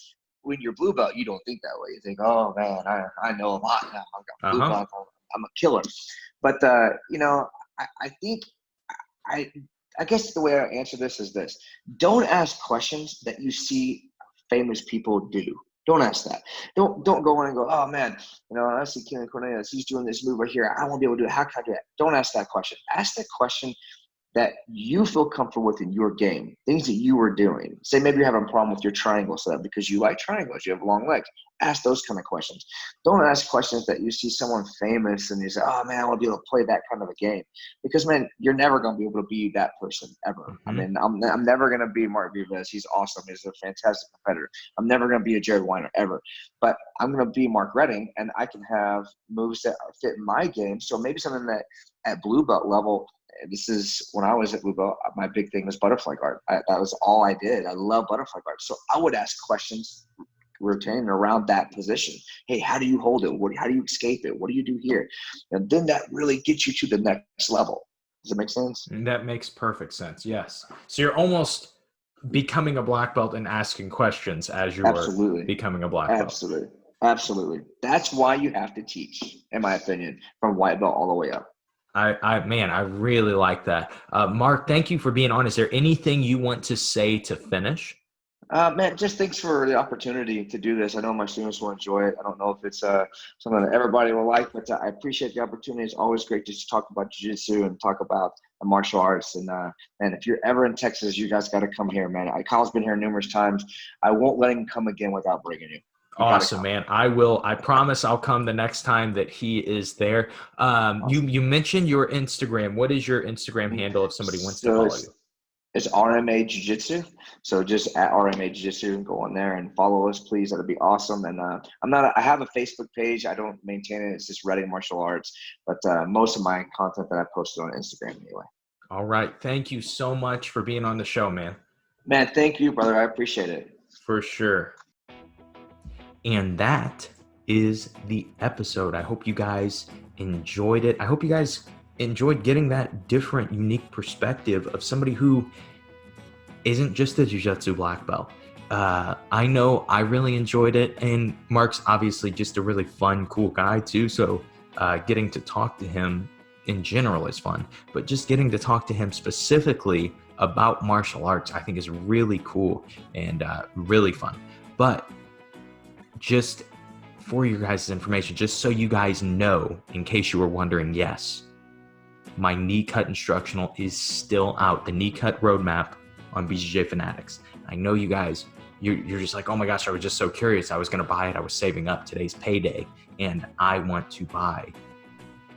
when you're blue belt, you don't think that way. You think, oh man, I know a lot now. I've got blue Uh-huh. belt. I'm a killer. But I think I I guess the way I answer this is this: don't ask questions that you see famous people do. Don't ask that. Don't go in and go, oh man, I see Keenan Cornelius. He's doing this move right here. I won't be able to do it. How can I do that? Don't ask that question. Ask that question that you feel comfortable with in your game, things that you were doing. Say maybe you're having a problem with your triangle setup because you like triangles, you have long legs. Ask those kind of questions. Don't ask questions that you see someone famous and you say, oh man, I want to be able to play that kind of a game. Because man, you're never going to be able to be that person ever. I mean, I'm never going to be Mark Vives. He's awesome. He's a fantastic competitor. I'm never going to be a Jared Weiner ever. But I'm going to be Mark Redding, and I can have moves that fit in my game. So maybe something that at blue belt level, this is when I was at blue belt, my big thing was butterfly guard. That was all I did. I love butterfly guard. So I would ask questions rotating around that position. Hey, how do you hold it? How do you escape it? What do you do here? And then that really gets you to the next level. Does it make sense? That makes perfect sense. Yes. So you're almost becoming a black belt and asking questions as you are becoming a black belt. Absolutely. That's why you have to teach, in my opinion, from white belt all the way up. I really like that. Mark, thank you for being on. Is there anything you want to say to finish? Man, just thanks for the opportunity to do this. I know my students will enjoy it. I don't know if it's something that everybody will like, but I appreciate the opportunity. It's always great just to talk about jiu-jitsu and talk about the martial arts. And if you're ever in Texas, you guys got to come here, man. Kyle's been here numerous times. I won't let him come again without bringing you. Awesome, man. I will. I promise I'll come the next time that he is there. Awesome. You mentioned your Instagram. What is your Instagram handle if somebody wants to follow you? It's RMA Jiu-Jitsu. So just at RMA Jiu-Jitsu, go on there and follow us, please. That'd be awesome. And I have a Facebook page. I don't maintain it. It's just Redding Martial Arts. But most of my content that I posted on Instagram anyway. All right. Thank you so much for being on the show, man. Man, thank you, brother. I appreciate it. For sure. And that is the episode. I hope you guys enjoyed it. I hope you guys enjoyed getting that different, unique perspective of somebody who isn't just a jiu-jitsu black belt. I know I really enjoyed it, and Mark's obviously just a really fun, cool guy too. So getting to talk to him in general is fun, but just getting to talk to him specifically about martial arts, I think is really cool and really fun. But just for your guys' information, just so you guys know, in case you were wondering, yes, my knee cut instructional is still out. The knee cut roadmap on BJJ Fanatics. I know you guys, you're just like, oh my gosh, I was just so curious. I was going to buy it. I was saving up. Today's payday, and I want to buy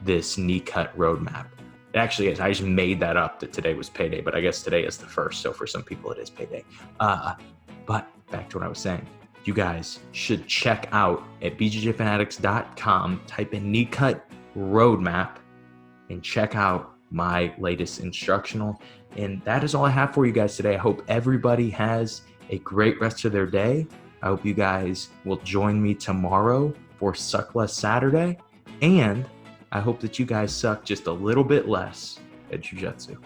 this knee cut roadmap. It actually is. I just made that up that today was payday, but I guess today is the first. So for some people, it is payday. But back to what I was saying. You guys should check out at bjjfanatics.com, type in knee cut roadmap, and check out my latest instructional. And that is all I have for you guys today. I hope everybody has a great rest of their day. I hope you guys will join me tomorrow for Suck Less Saturday. And I hope that you guys suck just a little bit less at jiu-jitsu.